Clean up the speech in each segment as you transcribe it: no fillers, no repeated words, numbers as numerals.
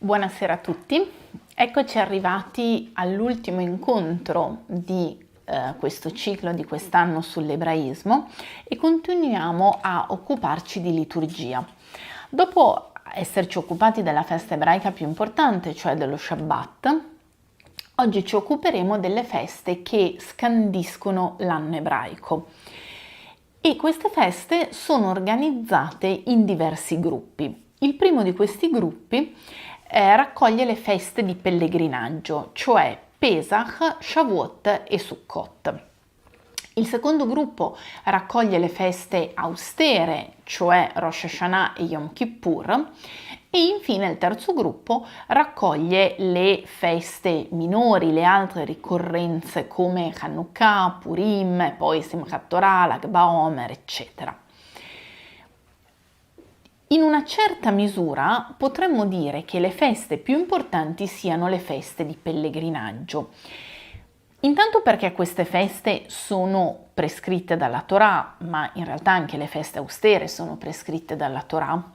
Buonasera a tutti, eccoci arrivati all'ultimo incontro di questo ciclo di quest'anno sull'ebraismo e continuiamo a occuparci di liturgia. Dopo esserci occupati della festa ebraica più importante, cioè dello Shabbat, oggi ci occuperemo delle feste che scandiscono l'anno ebraico. E queste feste sono organizzate in diversi gruppi. Il primo di questi gruppi raccoglie le feste di pellegrinaggio, cioè Pesach, Shavuot e Sukkot. Il secondo gruppo raccoglie le feste austere, cioè Rosh Hashanah e Yom Kippur, e infine il terzo gruppo raccoglie le feste minori, le altre ricorrenze come Hanukkah, Purim, poi Simchat Torah, Lag BaOmer, eccetera. In una certa misura potremmo dire che le feste più importanti siano le feste di pellegrinaggio. Intanto perché queste feste sono prescritte dalla Torah, ma in realtà anche le feste austere sono prescritte dalla Torah.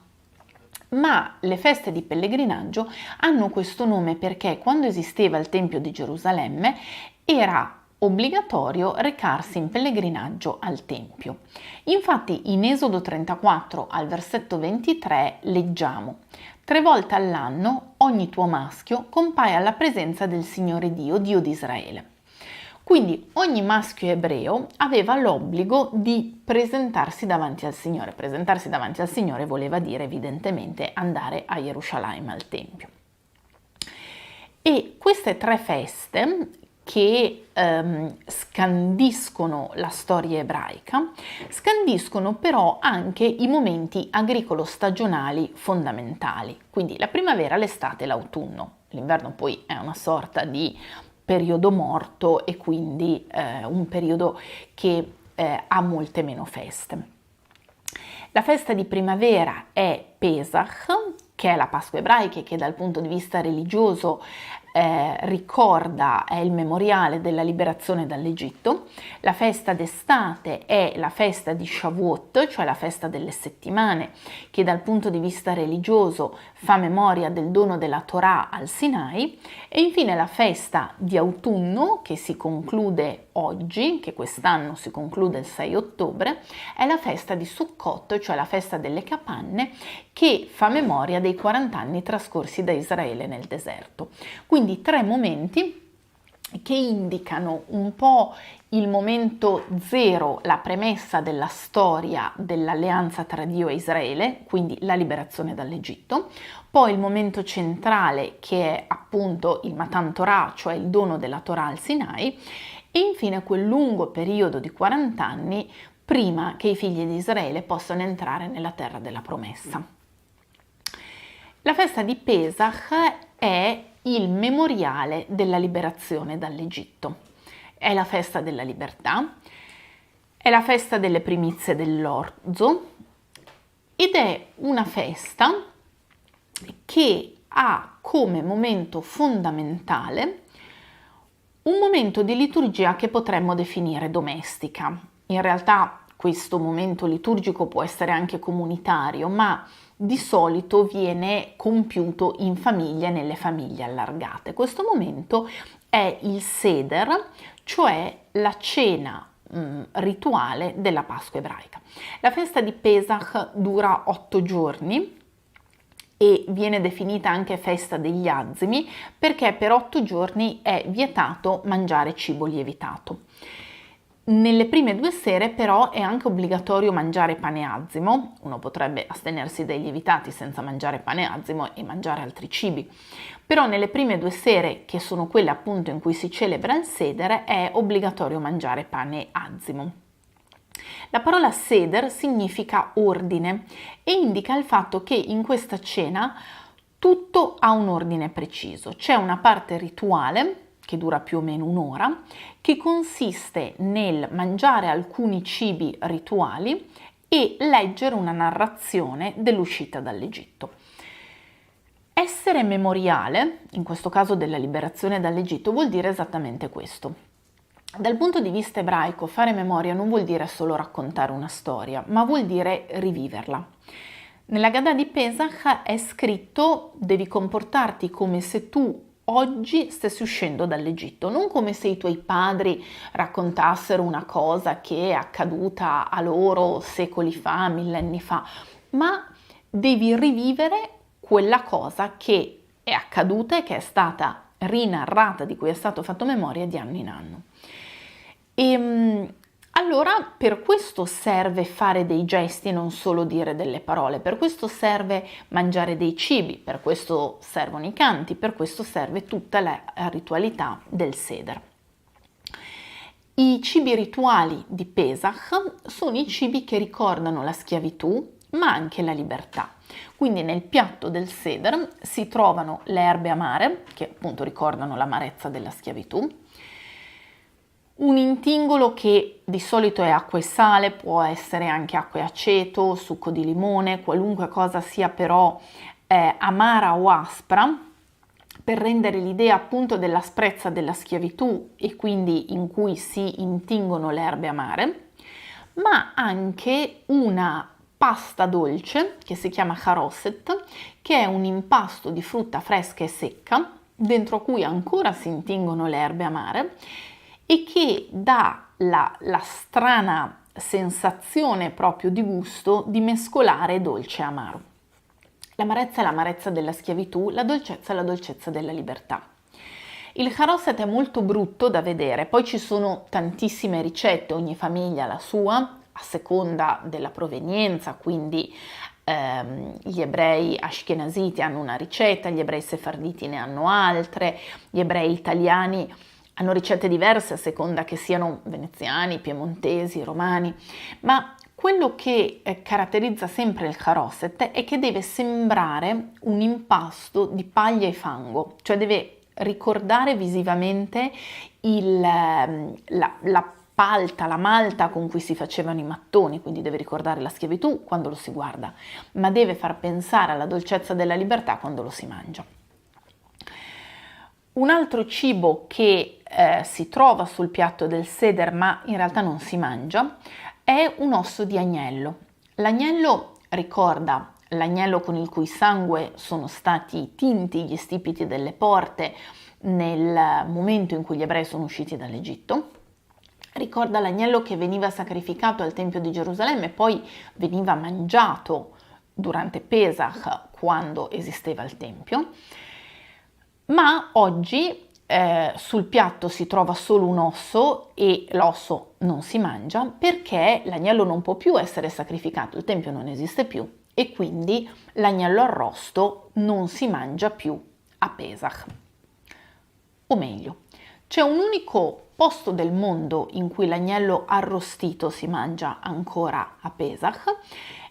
Ma le feste di pellegrinaggio hanno questo nome perché quando esisteva il Tempio di Gerusalemme era obbligatorio recarsi in pellegrinaggio al Tempio. Infatti in Esodo 34 al versetto 23 leggiamo: 3 volte all'anno ogni tuo maschio compaia alla presenza del Signore Dio, Dio di Israele. Quindi ogni maschio ebreo aveva l'obbligo di presentarsi davanti al Signore. Presentarsi davanti al Signore voleva dire evidentemente andare a Gerusalemme al Tempio. E queste 3 feste che scandiscono la storia ebraica, scandiscono però anche i momenti agricolo-stagionali fondamentali, quindi la primavera, l'estate e l'autunno. L'inverno poi è una sorta di periodo morto e quindi un periodo che ha molte meno feste. La festa di primavera è Pesach, che è la Pasqua ebraica e che dal punto di vista religioso ricorda, è il memoriale della liberazione dall'Egitto. La festa d'estate è la festa di Shavuot, cioè la festa delle settimane, che dal punto di vista religioso fa memoria del dono della Torah al Sinai. E infine la festa di autunno, che si conclude oggi, che quest'anno si conclude il 6 ottobre, è la festa di Sukkot, cioè la festa delle capanne, che fa memoria dei 40 anni trascorsi da Israele nel deserto. Quindi 3 momenti che indicano un po' il momento zero, la premessa della storia dell'alleanza tra Dio e Israele, quindi la liberazione dall'Egitto, poi il momento centrale che è appunto il Matan Torah, cioè il dono della Torah al Sinai, e infine quel lungo periodo di 40 anni prima che i figli di Israele possano entrare nella terra della promessa. La festa di Pesach è il memoriale della liberazione dall'Egitto. È la festa della libertà, è la festa delle primizie dell'orzo ed è una festa che ha come momento fondamentale un momento di liturgia che potremmo definire domestica. In realtà questo momento liturgico può essere anche comunitario, ma di solito viene compiuto in famiglia, nelle famiglie allargate. Questo momento è il Seder, cioè la cena rituale della Pasqua ebraica. La festa di Pesach dura 8 giorni e viene definita anche festa degli azimi perché per 8 giorni è vietato mangiare cibo lievitato. Nelle prime 2 sere però è anche obbligatorio mangiare pane azimo. Uno potrebbe astenersi dai lievitati senza mangiare pane azimo e mangiare altri cibi, però nelle prime 2 sere, che sono quelle appunto in cui si celebra il Seder, è obbligatorio mangiare pane azimo. La parola Seder significa ordine e indica il fatto che in questa cena tutto ha un ordine preciso. C'è una parte rituale che dura più o meno un'ora, che consiste nel mangiare alcuni cibi rituali e leggere una narrazione dell'uscita dall'Egitto. Essere memoriale, in questo caso della liberazione dall'Egitto, vuol dire esattamente questo. Dal punto di vista ebraico, fare memoria non vuol dire solo raccontare una storia, ma vuol dire riviverla. Nella Haggadah di Pesach è scritto: devi comportarti come se tu oggi stessi uscendo dall'Egitto, non come se i tuoi padri raccontassero una cosa che è accaduta a loro secoli fa, millenni fa, ma devi rivivere quella cosa che è accaduta e che è stata rinarrata, di cui è stato fatto memoria di anno in anno. Allora per questo serve fare dei gesti e non solo dire delle parole, per questo serve mangiare dei cibi, per questo servono i canti, per questo serve tutta la ritualità del Seder. I cibi rituali di Pesach sono i cibi che ricordano la schiavitù, ma anche la libertà. Quindi nel piatto del Seder si trovano le erbe amare, che appunto ricordano l'amarezza della schiavitù, un intingolo che di solito è acqua e sale, può essere anche acqua e aceto, succo di limone, qualunque cosa sia però amara o aspra, per rendere l'idea appunto dell'asprezza della schiavitù e quindi in cui si intingono le erbe amare, ma anche una pasta dolce che si chiama charoset, che è un impasto di frutta fresca e secca, dentro cui ancora si intingono le erbe amare, e che dà la strana sensazione proprio di gusto di mescolare dolce e amaro. L'amarezza è l'amarezza della schiavitù, la dolcezza è la dolcezza della libertà. Il charoset è molto brutto da vedere, poi ci sono tantissime ricette, ogni famiglia ha la sua, a seconda della provenienza, quindi gli ebrei ashkenaziti hanno una ricetta, gli ebrei sefarditi ne hanno altre, gli ebrei italiani hanno ricette diverse a seconda che siano veneziani, piemontesi, romani, ma quello che caratterizza sempre il charoset è che deve sembrare un impasto di paglia e fango, cioè deve ricordare visivamente la palta, la malta con cui si facevano i mattoni, quindi deve ricordare la schiavitù quando lo si guarda, ma deve far pensare alla dolcezza della libertà quando lo si mangia. Un altro cibo che si trova sul piatto del Seder ma in realtà non si mangia è un osso di agnello. L'agnello ricorda l'agnello con il cui sangue sono stati tinti gli stipiti delle porte nel momento in cui gli ebrei sono usciti dall'Egitto. Ricorda l'agnello che veniva sacrificato al Tempio di Gerusalemme e poi veniva mangiato durante Pesach quando esisteva il Tempio. Ma oggi sul piatto si trova solo un osso e l'osso non si mangia perché l'agnello non può più essere sacrificato, il tempio non esiste più e quindi l'agnello arrosto non si mangia più a Pesach. O meglio, c'è un unico posto del mondo in cui l'agnello arrostito si mangia ancora a Pesach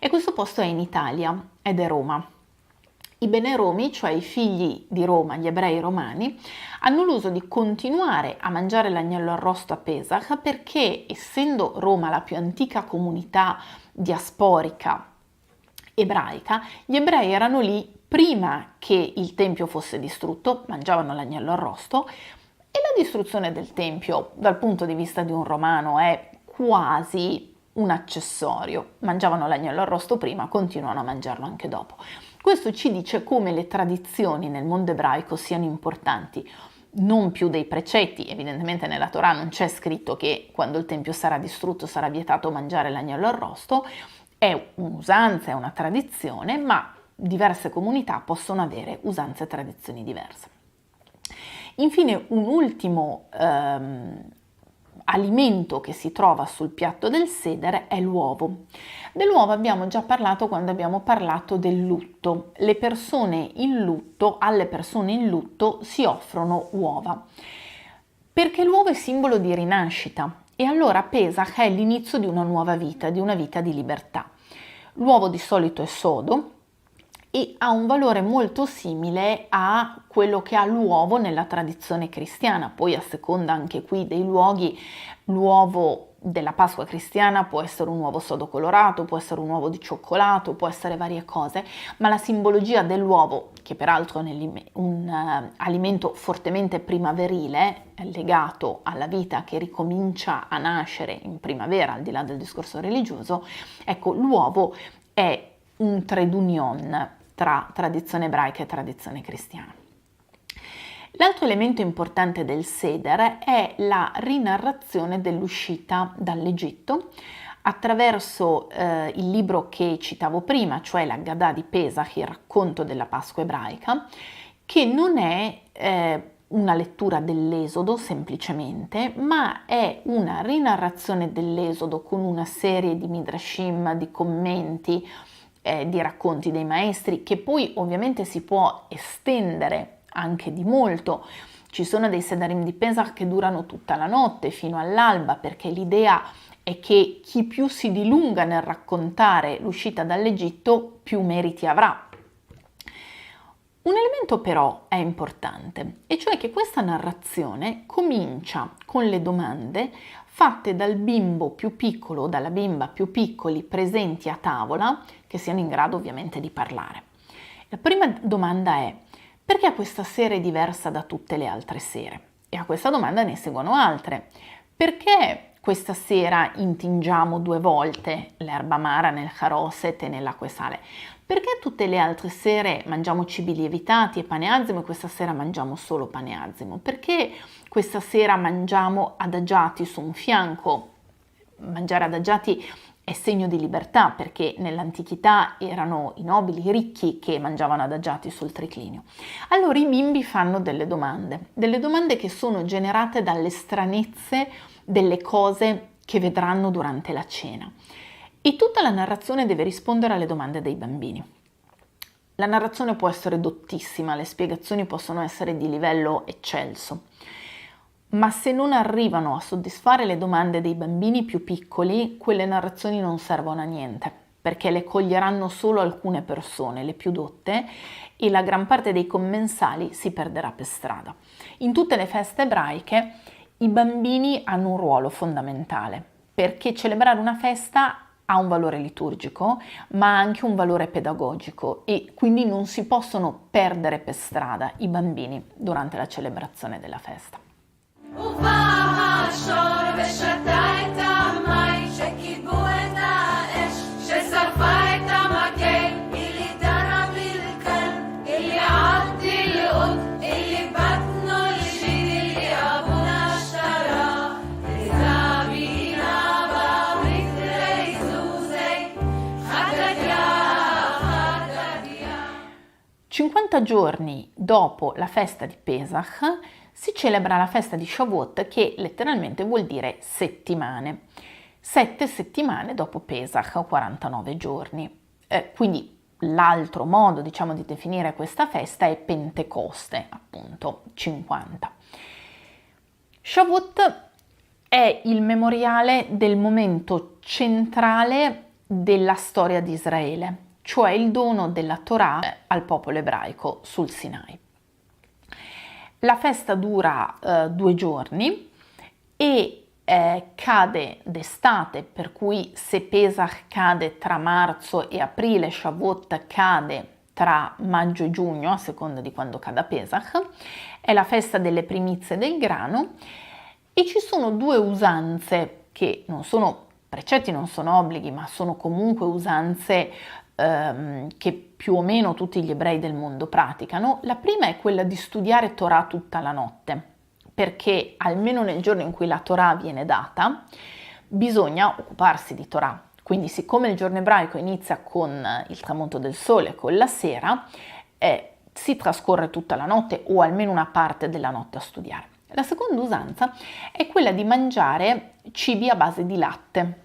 e questo posto è in Italia ed è Roma. I beneromi, cioè i figli di Roma, gli ebrei romani, hanno l'uso di continuare a mangiare l'agnello arrosto a Pesach perché, essendo Roma la più antica comunità diasporica ebraica, gli ebrei erano lì prima che il tempio fosse distrutto, mangiavano l'agnello arrosto e la distruzione del tempio dal punto di vista di un romano è quasi un accessorio. Mangiavano l'agnello arrosto prima, continuano a mangiarlo anche dopo. Questo ci dice come le tradizioni nel mondo ebraico siano importanti, non più dei precetti. Evidentemente nella Torah non c'è scritto che quando il tempio sarà distrutto sarà vietato mangiare l'agnello arrosto, è un'usanza, è una tradizione, ma diverse comunità possono avere usanze e tradizioni diverse. Infine un ultimo alimento che si trova sul piatto del Seder è l'uovo. Dell'uovo abbiamo già parlato quando abbiamo parlato del lutto. Alle persone in lutto si offrono uova, perché l'uovo è simbolo di rinascita e allora Pesach è l'inizio di una nuova vita, di una vita di libertà. L'uovo di solito è sodo e ha un valore molto simile a quello che ha l'uovo nella tradizione cristiana. Poi a seconda anche qui dei luoghi, l'uovo della Pasqua cristiana può essere un uovo sodo colorato, può essere un uovo di cioccolato, può essere varie cose, ma la simbologia dell'uovo, che peraltro è un alimento fortemente primaverile, legato alla vita che ricomincia a nascere in primavera, al di là del discorso religioso, ecco, l'uovo è un trade union tra tradizione ebraica e tradizione cristiana. L'altro elemento importante del Seder è la rinarrazione dell'uscita dall'Egitto attraverso il libro che citavo prima, cioè la Gadà di Pesach, il racconto della Pasqua ebraica, che non è una lettura dell'Esodo semplicemente, ma è una rinarrazione dell'Esodo con una serie di midrashim, di commenti, di racconti dei maestri, che poi ovviamente si può estendere anche di molto. Ci sono dei Sedarim di Pesach che durano tutta la notte fino all'alba, perché l'idea è che chi più si dilunga nel raccontare l'uscita dall'Egitto più meriti avrà. Un elemento però è importante, e cioè che questa narrazione comincia con le domande fatte dal bimbo più piccolo o dalla bimba più piccoli presenti a tavola, che siano in grado ovviamente di parlare. La prima domanda è: perché questa sera è diversa da tutte le altre sere? E a questa domanda ne seguono altre. Perché questa sera intingiamo 2 volte l'erba amara nel charoset e nell'acqua e sale? Perché tutte le altre sere mangiamo cibi lievitati e pane azimo e questa sera mangiamo solo pane azimo? Perché questa sera mangiamo adagiati su un fianco? Mangiare adagiati è segno di libertà, perché nell'antichità erano i nobili ricchi che mangiavano adagiati sul triclinio. Allora i bimbi fanno delle domande che sono generate dalle stranezze delle cose che vedranno durante la cena. E tutta la narrazione deve rispondere alle domande dei bambini. La narrazione può essere dottissima, le spiegazioni possono essere di livello eccelso, ma se non arrivano a soddisfare le domande dei bambini più piccoli, quelle narrazioni non servono a niente, perché le coglieranno solo alcune persone, le più dotte, e la gran parte dei commensali si perderà per strada. In tutte le feste ebraiche i bambini hanno un ruolo fondamentale, perché celebrare una festa ha un valore liturgico, ma anche un valore pedagogico, e quindi non si possono perdere per strada i bambini durante la celebrazione della festa. «50 giorni dopo la festa di Pesach si celebra la festa di Shavuot, che letteralmente vuol dire settimane. 7 settimane dopo Pesach, 49 giorni. Quindi l'altro modo, diciamo, di definire questa festa è Pentecoste, appunto, 50. Shavuot è il memoriale del momento centrale della storia di Israele, cioè il dono della Torah al popolo ebraico sul Sinai. La festa dura 2 giorni e cade d'estate, per cui se Pesach cade tra marzo e aprile, Shavuot cade tra maggio e giugno, a seconda di quando cada Pesach. È la festa delle primizie del grano e ci sono 2 usanze che non sono precetti, non sono obblighi, ma sono comunque usanze che più o meno tutti gli ebrei del mondo praticano. La prima è quella di studiare Torah tutta la notte, perché almeno nel giorno in cui la Torah viene data bisogna occuparsi di Torah. Quindi siccome il giorno ebraico inizia con il tramonto del sole, con la sera, si trascorre tutta la notte o almeno una parte della notte a studiare. La seconda usanza è quella di mangiare cibi a base di latte,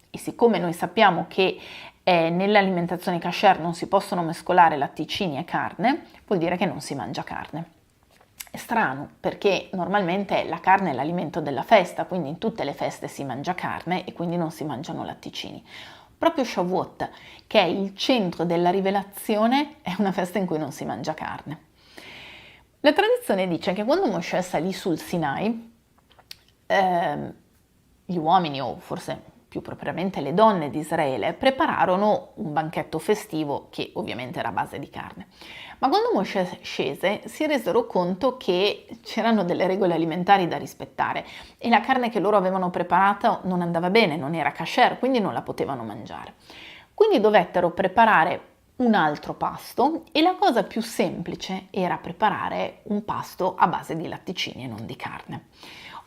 e siccome noi sappiamo che nell'alimentazione kasher non si possono mescolare latticini e carne, vuol dire che non si mangia carne. È strano, perché normalmente la carne è l'alimento della festa, quindi in tutte le feste si mangia carne e quindi non si mangiano latticini. Proprio Shavuot, che è il centro della rivelazione, è una festa in cui non si mangia carne. La tradizione dice che quando Mosè salì sul Sinai, gli uomini, o forse più propriamente le donne di Israele, prepararono un banchetto festivo che ovviamente era a base di carne. Ma quando Mosè scese si resero conto che c'erano delle regole alimentari da rispettare e la carne che loro avevano preparato non andava bene, non era kasher, quindi non la potevano mangiare. Quindi dovettero preparare un altro pasto e la cosa più semplice era preparare un pasto a base di latticini e non di carne.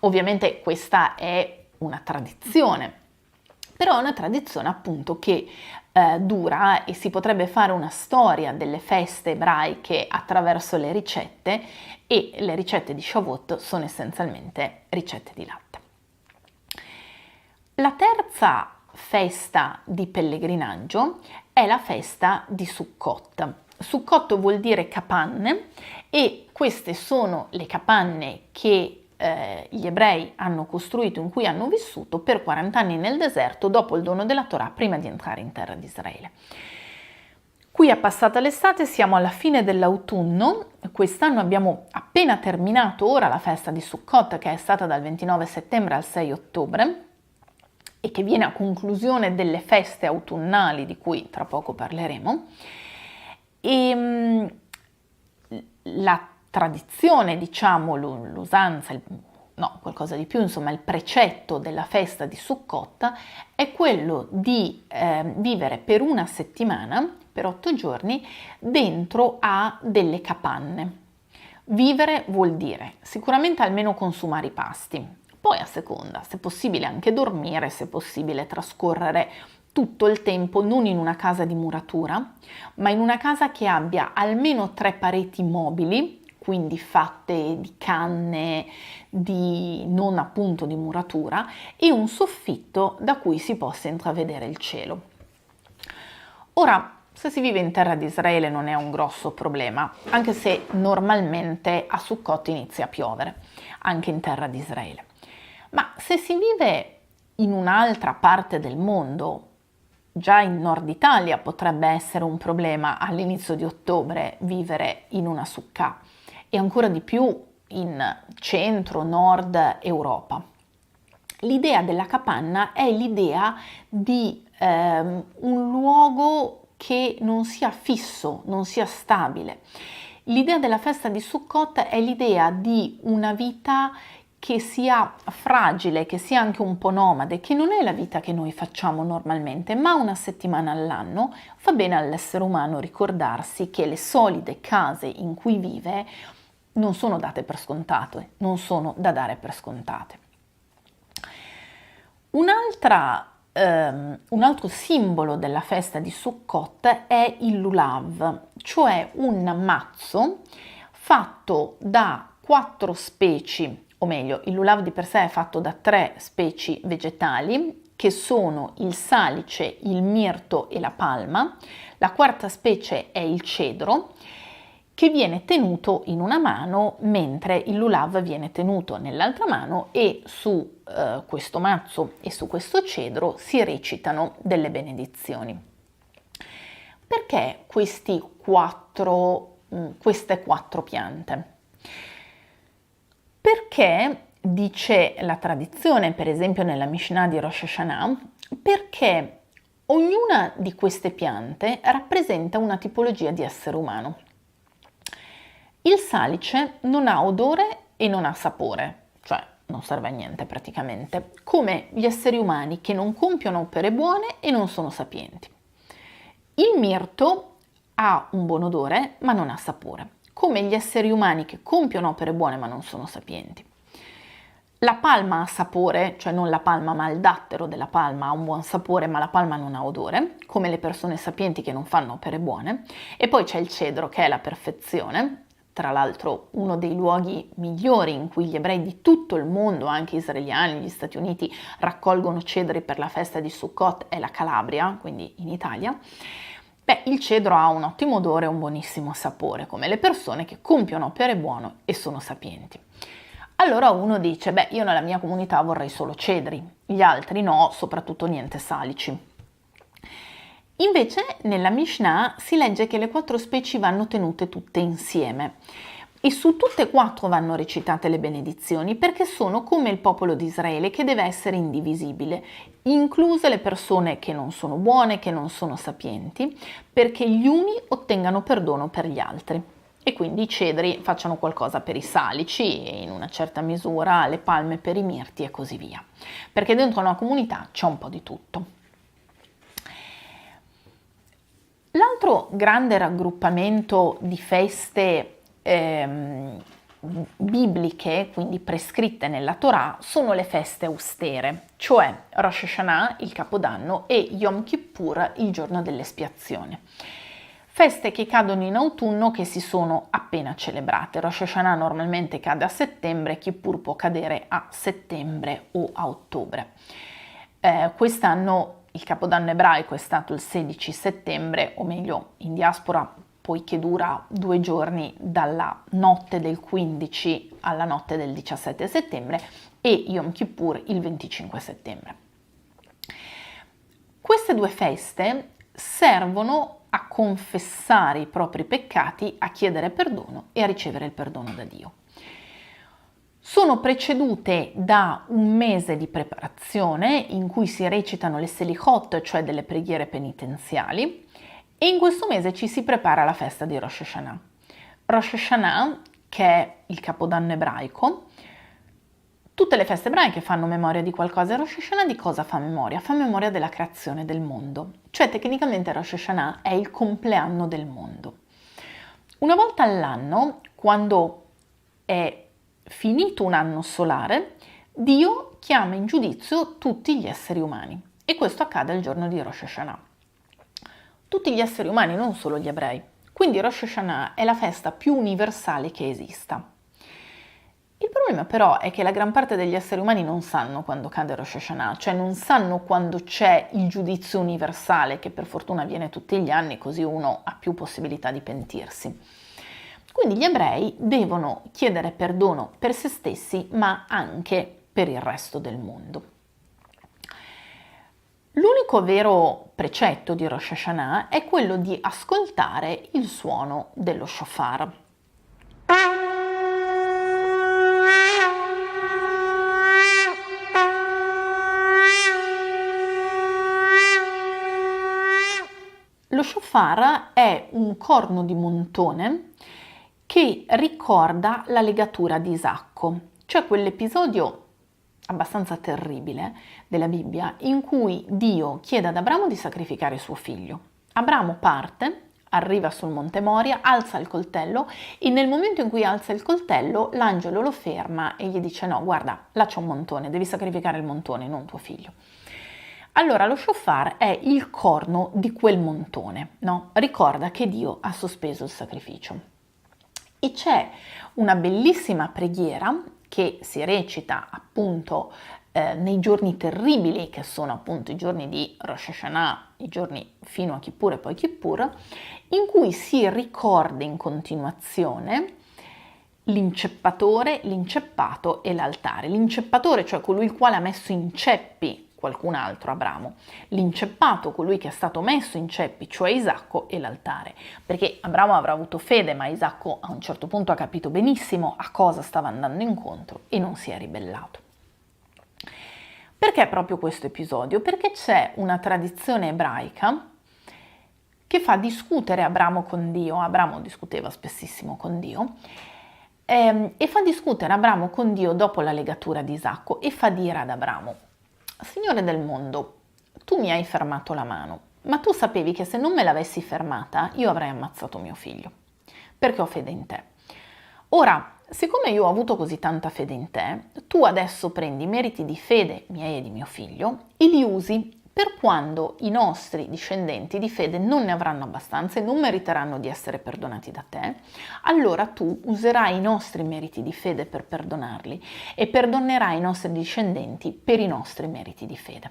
Ovviamente questa è una tradizione, però è una tradizione appunto che dura, e si potrebbe fare una storia delle feste ebraiche attraverso le ricette, e le ricette di Shavuot sono essenzialmente ricette di latte. La terza festa di pellegrinaggio è la festa di Sukkot. Sukkot vuol dire capanne, e queste sono le capanne che gli ebrei hanno costruito, in cui hanno vissuto per 40 anni nel deserto dopo il dono della Torah, prima di entrare in terra di Israele. Qui è passata l'estate, siamo alla fine dell'autunno. Quest'anno abbiamo appena terminato ora la festa di Sukkot, che è stata dal 29 settembre al 6 ottobre e che viene a conclusione delle feste autunnali di cui tra poco parleremo. E la tradizione, diciamo, l'usanza, qualcosa di più, insomma, il precetto della festa di Sukkot è quello di vivere per una settimana, per 8 giorni, dentro a delle capanne. Vivere vuol dire sicuramente almeno consumare i pasti, poi a seconda, se possibile anche dormire, se possibile trascorrere tutto il tempo non in una casa di muratura, ma in una casa che abbia almeno 3 pareti mobili, quindi fatte di canne, non appunto di muratura, e un soffitto da cui si possa intravedere il cielo. Ora, se si vive in terra di Israele non è un grosso problema, anche se normalmente a Sukkot inizia a piovere, anche in terra di Israele. Ma se si vive in un'altra parte del mondo, già in Nord Italia potrebbe essere un problema all'inizio di ottobre vivere in una sukkah, e ancora di più in centro-nord Europa. L'idea della capanna è l'idea di un luogo che non sia fisso, non sia stabile. L'idea della festa di Sukkot è l'idea di una vita che sia fragile, che sia anche un po' nomade, che non è la vita che noi facciamo normalmente, ma una settimana all'anno fa bene all'essere umano ricordarsi che le solide case in cui vive non sono date per scontate, non sono da dare per scontate. Un altro simbolo della festa di Sukkot è il lulav, cioè un mazzo fatto da 4 specie, o meglio, il lulav di per sé è fatto da 3 specie vegetali, che sono il salice, il mirto e la palma. La quarta specie è il cedro, che viene tenuto in una mano, mentre il lulav viene tenuto nell'altra mano, e su questo mazzo e su questo cedro si recitano delle benedizioni. Perché queste 4 piante? Perché, dice la tradizione, per esempio nella Mishnah di Rosh Hashanah, perché ognuna di queste piante rappresenta una tipologia di essere umano. Il salice non ha odore e non ha sapore, cioè non serve a niente praticamente, come gli esseri umani che non compiono opere buone e non sono sapienti. Il mirto ha un buon odore ma non ha sapore, come gli esseri umani che compiono opere buone ma non sono sapienti. La palma ha sapore, cioè non la palma ma il dattero della palma ha un buon sapore, ma la palma non ha odore, come le persone sapienti che non fanno opere buone. E poi c'è il cedro, che è la perfezione. Tra l'altro uno dei luoghi migliori in cui gli ebrei di tutto il mondo, anche israeliani, gli Stati Uniti, raccolgono cedri per la festa di Sukkot è la Calabria, quindi in Italia. Il cedro ha un ottimo odore e un buonissimo sapore, come le persone che compiono opere buone e sono sapienti. Allora uno dice, io nella mia comunità vorrei solo cedri, gli altri no, soprattutto niente salici. Invece nella Mishnah si legge che le 4 specie vanno tenute tutte insieme e su tutte e 4 vanno recitate le benedizioni, perché sono come il popolo di Israele, che deve essere indivisibile, incluse le persone che non sono buone, che non sono sapienti, perché gli uni ottengano perdono per gli altri. E quindi i cedri facciano qualcosa per i salici e in una certa misura le palme per i mirti e così via, perché dentro una comunità c'è un po' di tutto. altro grande raggruppamento di feste bibliche, quindi prescritte nella Torah, sono le feste austere, cioè Rosh Hashanah, il Capodanno, e Yom Kippur, il giorno dell'espiazione. Feste che cadono in autunno, che si sono appena celebrate. Rosh Hashanah normalmente cade a settembre, Kippur può cadere a settembre o a ottobre. Quest'anno il Capodanno ebraico è stato il 16 settembre, o meglio in diaspora, poiché dura 2 giorni, dalla notte del 15 alla notte del 17 settembre, e Yom Kippur il 25 settembre. Queste 2 feste servono a confessare i propri peccati, a chiedere perdono e a ricevere il perdono da Dio. Sono precedute da un mese di preparazione in cui si recitano le selichot, cioè delle preghiere penitenziali, e in questo mese ci si prepara alla festa di Rosh Hashanah. Rosh Hashanah, che è il Capodanno ebraico, tutte le feste ebraiche fanno memoria di qualcosa. Rosh Hashanah di cosa fa memoria? Fa memoria della creazione del mondo. Cioè tecnicamente Rosh Hashanah è il compleanno del mondo. Una volta all'anno, quando è finito un anno solare, Dio chiama in giudizio tutti gli esseri umani, e questo accade il giorno di Rosh Hashanah. Tutti gli esseri umani, non solo gli ebrei. Quindi Rosh Hashanah è la festa più universale che esista. Il problema però è che la gran parte degli esseri umani non sanno quando cade Rosh Hashanah, cioè non sanno quando c'è il giudizio universale, che per fortuna avviene tutti gli anni, così uno ha più possibilità di pentirsi. Quindi gli ebrei devono chiedere perdono per se stessi, ma anche per il resto del mondo. L'unico vero precetto di Rosh Hashanah è quello di ascoltare il suono dello shofar. Lo shofar è un corno di montone che ricorda la legatura di Isacco, cioè quell'episodio abbastanza terribile della Bibbia in cui Dio chiede ad Abramo di sacrificare suo figlio. Abramo parte, arriva sul Monte Moria, alza il coltello, e nel momento in cui alza il coltello l'angelo lo ferma e gli dice: no, guarda, là c'è un montone, devi sacrificare il montone, non tuo figlio. Allora lo shofar è il corno di quel montone, no? Ricorda che Dio ha sospeso il sacrificio. E c'è una bellissima preghiera che si recita appunto nei giorni terribili, che sono appunto i giorni di Rosh Hashanah, i giorni fino a Kippur e poi Kippur, in cui si ricorda in continuazione l'inceppatore, l'inceppato e l'altare. L'inceppatore, cioè colui il quale ha messo in ceppi qualcun altro, Abramo; l'inceppato, colui che è stato messo in ceppi, cioè Isacco, e l'altare. Perché Abramo avrà avuto fede, ma Isacco a un certo punto ha capito benissimo a cosa stava andando incontro e non si è ribellato. Perché proprio questo episodio? Perché c'è una tradizione ebraica che fa discutere Abramo con Dio. Abramo discuteva spessissimo con Dio, e fa discutere Abramo con Dio dopo la legatura di Isacco, e fa dire ad Abramo: Signore del mondo, tu mi hai fermato la mano, ma tu sapevi che se non me l'avessi fermata io avrei ammazzato mio figlio, perché ho fede in te. Ora, siccome io ho avuto così tanta fede in te, tu adesso prendi i meriti di fede miei e di mio figlio e li usi per quando i nostri discendenti di fede non ne avranno abbastanza e non meriteranno di essere perdonati da te. Allora tu userai i nostri meriti di fede per perdonarli e perdonerai i nostri discendenti per i nostri meriti di fede.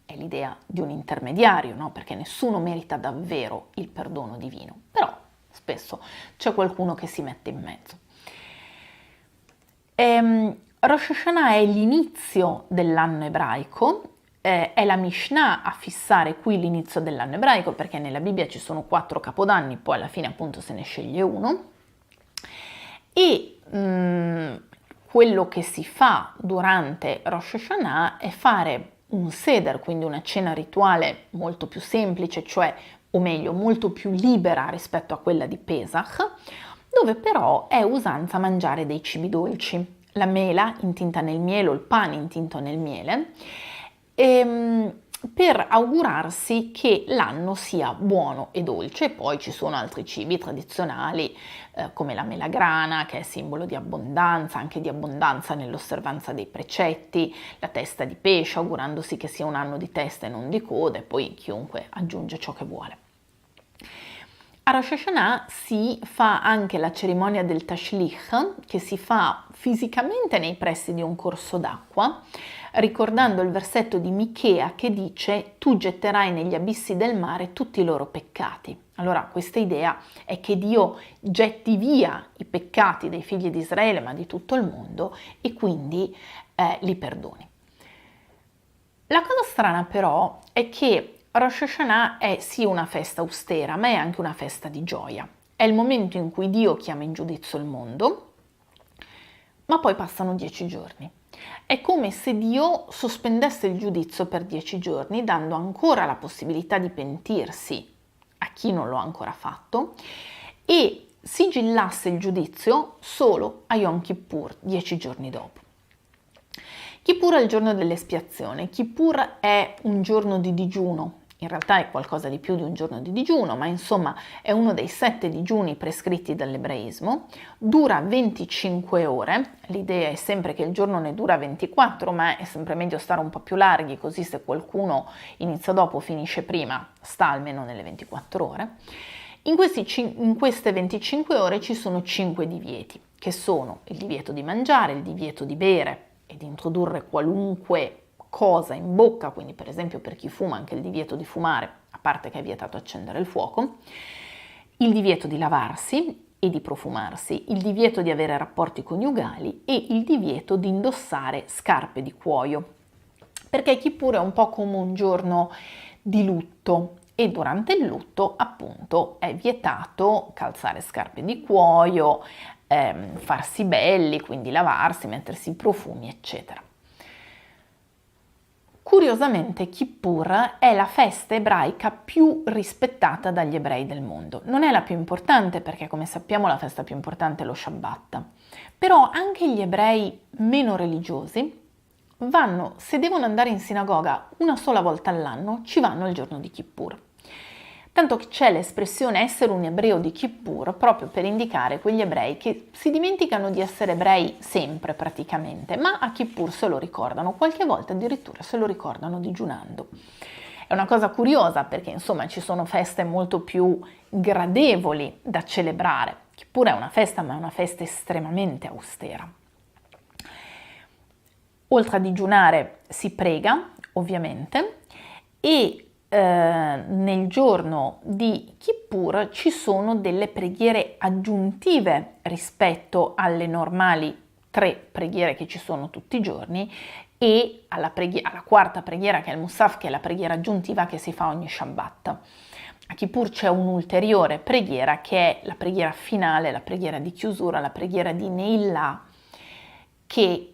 È l'idea di un intermediario, no? Perché nessuno merita davvero il perdono divino, però spesso c'è qualcuno che si mette in mezzo. Rosh Hashanah è l'inizio dell'anno ebraico. È la Mishnah a fissare qui l'inizio dell'anno ebraico, perché nella Bibbia ci sono 4 capodanni, poi alla fine appunto se ne sceglie uno, e quello che si fa durante Rosh Hashanah è fare un seder, quindi una cena rituale molto più semplice, cioè, o meglio, molto più libera rispetto a quella di Pesach, dove però è usanza mangiare dei cibi dolci, la mela intinta nel miele o il pane intinto nel miele. per augurarsi che l'anno sia buono e dolce. E poi ci sono altri cibi tradizionali come la melagrana, che è simbolo di abbondanza, anche di abbondanza nell'osservanza dei precetti, la testa di pesce, augurandosi che sia un anno di testa e non di coda, e poi chiunque aggiunge ciò che vuole. A Rosh Hashanah si fa anche la cerimonia del Tashlich, che si fa fisicamente nei pressi di un corso d'acqua, ricordando il versetto di Michea che dice: tu getterai negli abissi del mare tutti i loro peccati. Allora, questa idea è che Dio getti via i peccati dei figli di Israele, ma di tutto il mondo, e quindi li perdoni. La cosa strana però è che Rosh Hashanah è sì una festa austera, ma è anche una festa di gioia. È il momento in cui Dio chiama in giudizio il mondo, ma poi passano 10 giorni. È come se Dio sospendesse il giudizio per 10 giorni, dando ancora la possibilità di pentirsi a chi non lo ha ancora fatto, e sigillasse il giudizio solo a Yom Kippur, 10 giorni dopo. Kippur è il giorno dell'espiazione. Kippur è un giorno di digiuno. In realtà è qualcosa di più di un giorno di digiuno, ma insomma è uno dei 7 digiuni prescritti dall'ebraismo, dura 25 ore, l'idea è sempre che il giorno ne dura 24, ma è sempre meglio stare un po' più larghi, così se qualcuno inizia dopo o finisce prima, sta almeno nelle 24 ore. In queste 25 ore ci sono 5 divieti, che sono il divieto di mangiare, il divieto di bere e di introdurre qualunque cosa in bocca, quindi per esempio per chi fuma anche il divieto di fumare, a parte che è vietato accendere il fuoco, il divieto di lavarsi e di profumarsi, il divieto di avere rapporti coniugali e il divieto di indossare scarpe di cuoio, perché Kippur è un po' come un giorno di lutto e durante il lutto appunto è vietato calzare scarpe di cuoio, farsi belli, quindi lavarsi, mettersi i profumi, eccetera. Curiosamente Kippur è la festa ebraica più rispettata dagli ebrei del mondo. Non è la più importante perché, come sappiamo, la festa più importante è lo Shabbat. Però anche gli ebrei meno religiosi vanno, se devono andare in sinagoga una sola volta all'anno, ci vanno il giorno di Kippur. Tanto che c'è l'espressione essere un ebreo di Kippur proprio per indicare quegli ebrei che si dimenticano di essere ebrei sempre praticamente, ma a Kippur se lo ricordano, qualche volta addirittura se lo ricordano digiunando. È una cosa curiosa perché insomma ci sono feste molto più gradevoli da celebrare. Kippur è una festa, ma è una festa estremamente austera. Oltre a digiunare si prega, ovviamente, e nel giorno di Kippur ci sono delle preghiere aggiuntive rispetto alle normali 3 preghiere che ci sono tutti i giorni e alla quarta preghiera, che è il Musaf, che è la preghiera aggiuntiva che si fa ogni Shabbat. A Kippur c'è un'ulteriore preghiera che è la preghiera finale, la preghiera di chiusura, la preghiera di Neillah, che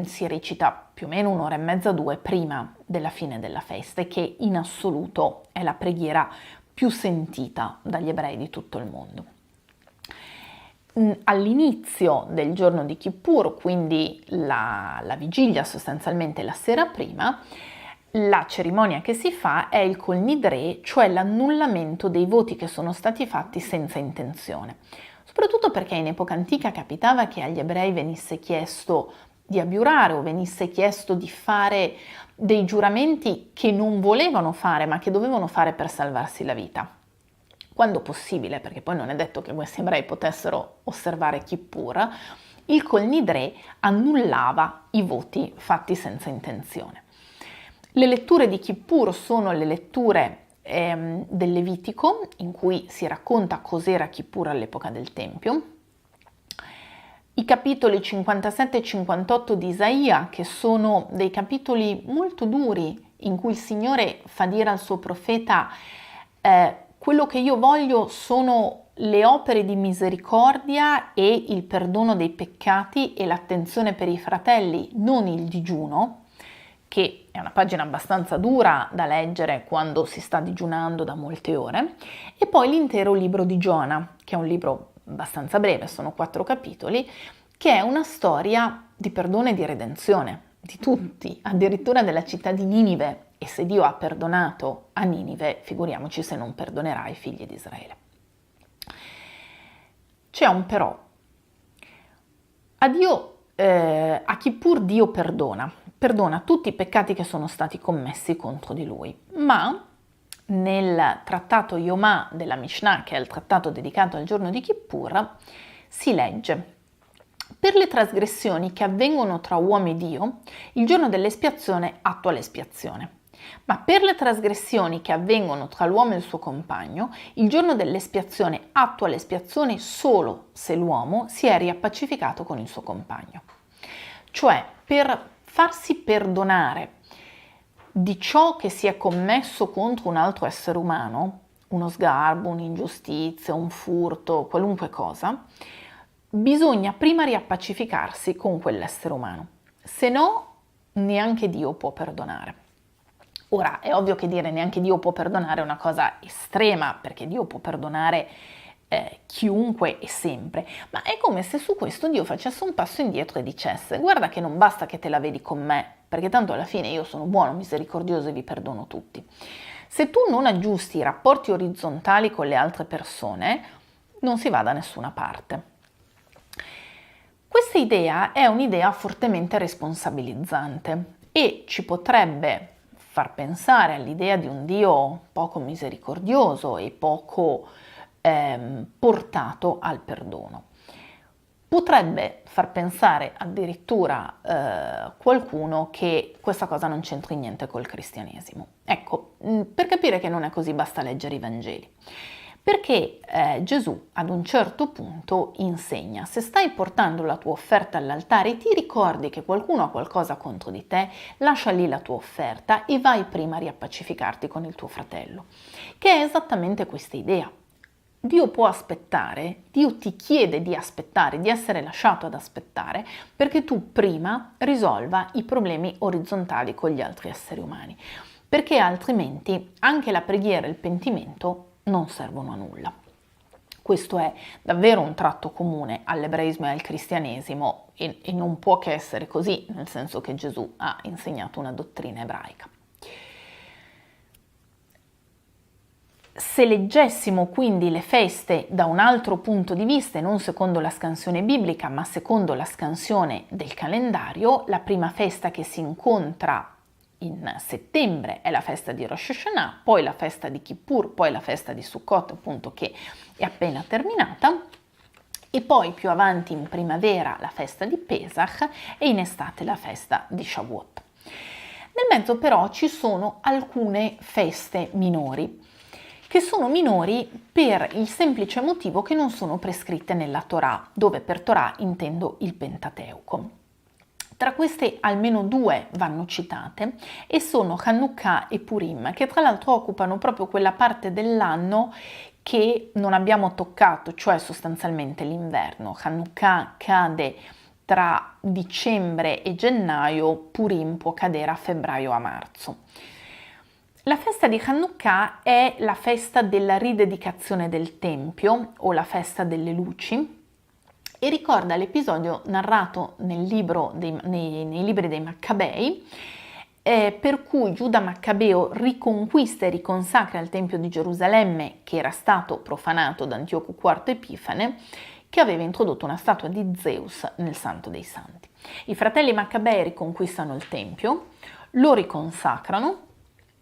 si recita più o meno 1 ora e mezza, 2 prima della fine della festa, e che in assoluto è la preghiera più sentita dagli ebrei di tutto il mondo. All'inizio del giorno di Kippur, quindi la vigilia, sostanzialmente la sera prima, la cerimonia che si fa è il Kol Nidre, cioè l'annullamento dei voti che sono stati fatti senza intenzione. Soprattutto perché in epoca antica capitava che agli ebrei venisse chiesto di abiurare o venisse chiesto di fare dei giuramenti che non volevano fare ma che dovevano fare per salvarsi la vita, quando possibile, perché poi non è detto che questi ebrei potessero osservare Kippur. Il Kol Nidre annullava i voti fatti senza intenzione. Le letture di Kippur sono le letture del Levitico, in cui si racconta cos'era Kippur all'epoca del Tempio, i capitoli 57 e 58 di Isaia, che sono dei capitoli molto duri, in cui il Signore fa dire al suo profeta quello che io voglio sono le opere di misericordia e il perdono dei peccati e l'attenzione per i fratelli, non il digiuno, che è una pagina abbastanza dura da leggere quando si sta digiunando da molte ore, e poi l'intero libro di Giona, che è un libro abbastanza breve, sono 4 capitoli, che è una storia di perdono e di redenzione di tutti, addirittura della città di Ninive e se Dio ha perdonato a Ninive, figuriamoci se non perdonerà i figli di Israele. C'è un però. A Kippur Dio perdona tutti i peccati che sono stati commessi contro di lui, ma nel trattato Yomà della Mishnah, che è il trattato dedicato al giorno di Kippur, si legge: per le trasgressioni che avvengono tra uomo e Dio, il giorno dell'espiazione attua l'espiazione. Ma per le trasgressioni che avvengono tra l'uomo e il suo compagno, il giorno dell'espiazione attua l'espiazione solo se l'uomo si è riappacificato con il suo compagno. Cioè, per farsi perdonare di ciò che si è commesso contro un altro essere umano, uno sgarbo, un'ingiustizia, un furto, qualunque cosa, bisogna prima riappacificarsi con quell'essere umano, se no neanche Dio può perdonare. Ora, è ovvio che dire neanche Dio può perdonare è una cosa estrema, perché Dio può perdonare chiunque e sempre, ma è come se su questo Dio facesse un passo indietro e dicesse: guarda che non basta che te la vedi con me, perché tanto alla fine io sono buono, misericordioso e vi perdono tutti. Se tu non aggiusti i rapporti orizzontali con le altre persone, non si va da nessuna parte. Questa idea è un'idea fortemente responsabilizzante e ci potrebbe far pensare all'idea di un Dio poco misericordioso e poco portato al perdono. Potrebbe far pensare addirittura qualcuno che questa cosa non c'entri niente col cristianesimo. Ecco, per capire che non è così basta leggere i Vangeli. Perché Gesù ad un certo punto insegna: se stai portando la tua offerta all'altare e ti ricordi che qualcuno ha qualcosa contro di te, lascia lì la tua offerta e vai prima a riappacificarti con il tuo fratello. Che è esattamente questa idea. Dio può aspettare, Dio ti chiede di aspettare, di essere lasciato ad aspettare, perché tu prima risolva i problemi orizzontali con gli altri esseri umani, perché altrimenti anche la preghiera e il pentimento non servono a nulla. Questo è davvero un tratto comune all'ebraismo e al cristianesimo e non può che essere così, nel senso che Gesù ha insegnato una dottrina ebraica. Se leggessimo quindi le feste da un altro punto di vista e non secondo la scansione biblica, ma secondo la scansione del calendario, la prima festa che si incontra in settembre è la festa di Rosh Hashanah, poi la festa di Kippur, poi la festa di Sukkot, appunto, che è appena terminata, e poi più avanti in primavera la festa di Pesach e in estate la festa di Shavuot. Nel mezzo però ci sono alcune feste minori, che sono minori per il semplice motivo che non sono prescritte nella Torah, dove per Torah intendo il Pentateuco. Tra queste almeno due vanno citate e sono Hanukkah e Purim, che tra l'altro occupano proprio quella parte dell'anno che non abbiamo toccato, cioè sostanzialmente l'inverno. Hanukkah cade tra dicembre e gennaio, Purim può cadere a febbraio a marzo. La festa di Hanukkah è la festa della ridedicazione del Tempio o la festa delle luci e ricorda l'episodio narrato nei libri dei Maccabei, per cui Giuda Maccabeo riconquista e riconsacra il Tempio di Gerusalemme, che era stato profanato da Antioco IV Epifane, che aveva introdotto una statua di Zeus nel Santo dei Santi. I fratelli Maccabei riconquistano il Tempio, lo riconsacrano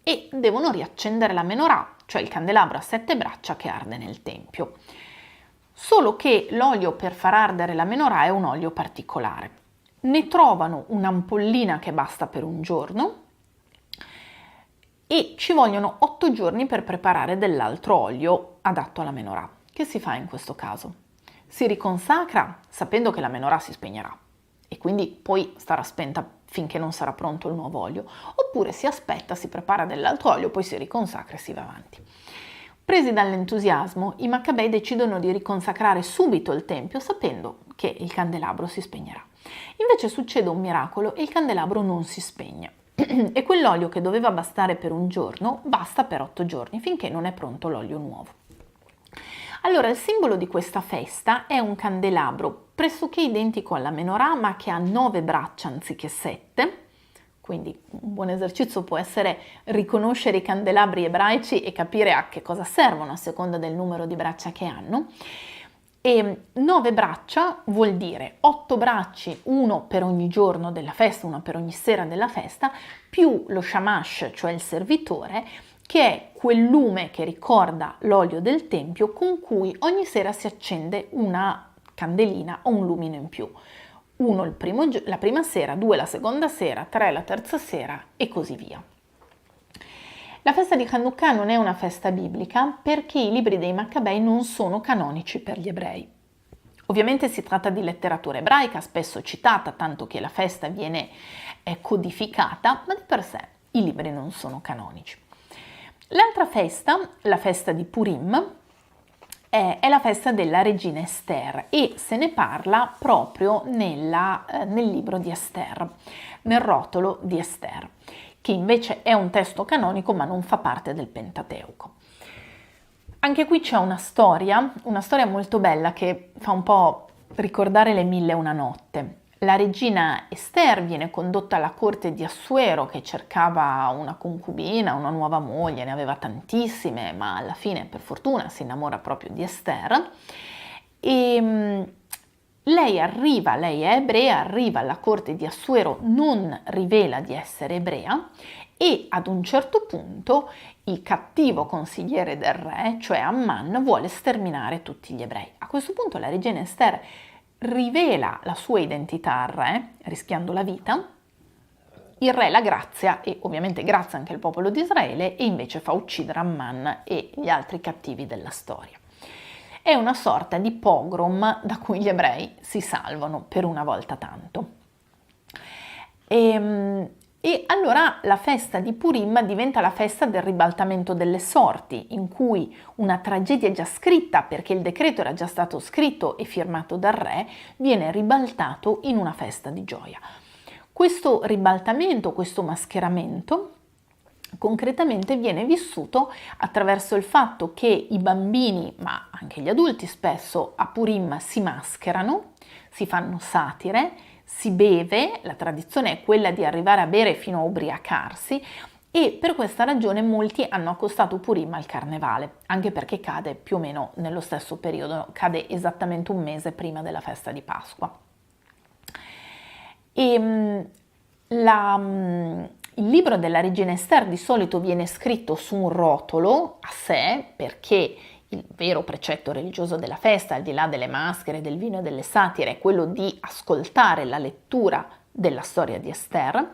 e devono riaccendere la menorah, cioè il candelabro a 7 braccia che arde nel Tempio. Solo che l'olio per far ardere la menorah è un olio particolare. Ne trovano un'ampollina che basta per un giorno e ci vogliono 8 giorni per preparare dell'altro olio adatto alla menorah. Che si fa in questo caso? Si riconsacra sapendo che la menorah si spegnerà e quindi poi starà spenta finché non sarà pronto il nuovo olio, oppure si aspetta, si prepara dell'altro olio, poi si riconsacra e si va avanti. Presi dall'entusiasmo, i Maccabei decidono di riconsacrare subito il tempio sapendo che il candelabro si spegnerà. Invece succede un miracolo e il candelabro non si spegne e quell'olio che doveva bastare per un giorno basta per 8 giorni finché non è pronto l'olio nuovo. Allora il simbolo di questa festa è un candelabro pressoché identico alla menorah ma che ha 9 braccia anziché 7, quindi un buon esercizio può essere riconoscere i candelabri ebraici e capire a che cosa servono a seconda del numero di braccia che hanno. E 9 braccia vuol dire 8 bracci, uno per ogni giorno della festa, uno per ogni sera della festa, più lo shamash, cioè il servitore, che è quel lume che ricorda l'olio del tempio con cui ogni sera si accende una candelina o un lumino in più. Uno la prima sera, 2 la seconda sera, 3 la terza sera e così via. La festa di Hanukkah non è una festa biblica perché i libri dei Maccabei non sono canonici per gli ebrei. Ovviamente si tratta di letteratura ebraica, spesso citata, tanto che la festa viene codificata, ma di per sé i libri non sono canonici. L'altra festa, la festa di Purim, è la festa della regina Ester e se ne parla proprio nel libro di Ester, nel rotolo di Ester, che invece è un testo canonico ma non fa parte del Pentateuco. Anche qui c'è una storia molto bella che fa un po' ricordare le 1001 notte. La regina Ester viene condotta alla corte di Assuero che cercava una concubina, una nuova moglie, ne aveva tantissime, ma alla fine per fortuna si innamora proprio di Ester e lei è ebrea, arriva alla corte di Assuero, non rivela di essere ebrea e ad un certo punto il cattivo consigliere del re, cioè Amman, vuole sterminare tutti gli ebrei. A questo punto la regina Ester rivela la sua identità al re, rischiando la vita. Il re la grazia e ovviamente grazia anche il popolo di Israele e invece fa uccidere Amman e gli altri cattivi della storia. È una sorta di pogrom da cui gli ebrei si salvano per una volta tanto. E allora la festa di Purim diventa la festa del ribaltamento delle sorti, in cui una tragedia già scritta, perché il decreto era già stato scritto e firmato dal re, viene ribaltato in una festa di gioia. Questo ribaltamento, questo mascheramento, concretamente viene vissuto attraverso il fatto che i bambini, ma anche gli adulti spesso, a Purim si mascherano, si fanno satire, si beve, la tradizione è quella di arrivare a bere fino a ubriacarsi e per questa ragione molti hanno accostato Purim al Carnevale, anche perché cade più o meno nello stesso periodo, cade esattamente un mese prima della festa di Pasqua. Il libro della regina Ester di solito viene scritto su un rotolo a sé perché il vero precetto religioso della festa, al di là delle maschere, del vino e delle satire, è quello di ascoltare la lettura della storia di Ester,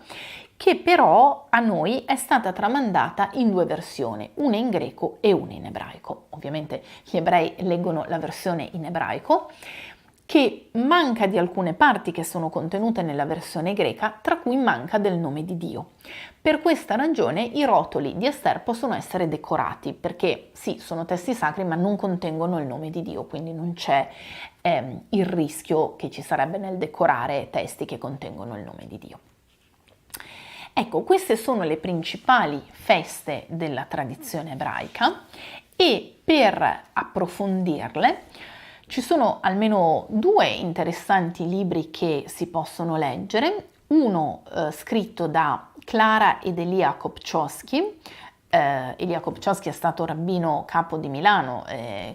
che però a noi è stata tramandata in 2 versioni, una in greco e una in ebraico. Ovviamente gli ebrei leggono la versione in ebraico, che manca di alcune parti che sono contenute nella versione greca, tra cui manca del nome di Dio. Per questa ragione i rotoli di Ester possono essere decorati, perché sì, sono testi sacri ma non contengono il nome di Dio, quindi non c'è il rischio che ci sarebbe nel decorare testi che contengono il nome di Dio. Ecco, queste sono le principali feste della tradizione ebraica e per approfondirle ci sono almeno 2 interessanti libri che si possono leggere, uno scritto da Clara ed Elia Kopczowski. Elia Kopczowski è stato rabbino capo di Milano,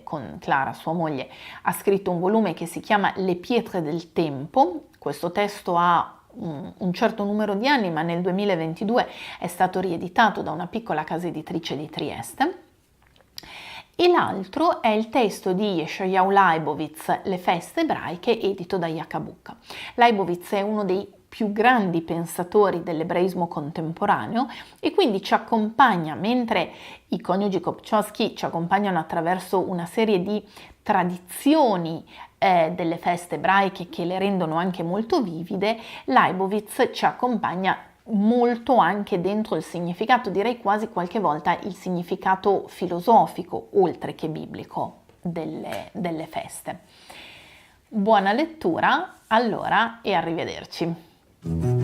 con Clara, sua moglie, ha scritto un volume che si chiama Le pietre del tempo. Questo testo ha un certo numero di anni, ma nel 2022 è stato rieditato da una piccola casa editrice di Trieste. E l'altro è il testo di Yeshayahu Leibowitz, Le feste ebraiche, edito da Yacabukka. Leibowitz è uno dei più grandi pensatori dell'ebraismo contemporaneo e quindi ci accompagna, mentre i coniugi Kopczowski ci accompagnano attraverso una serie di tradizioni delle feste ebraiche che le rendono anche molto vivide, Leibowitz ci accompagna molto anche dentro il significato, direi quasi qualche volta il significato filosofico, oltre che biblico, delle feste. Buona lettura, allora, e arrivederci.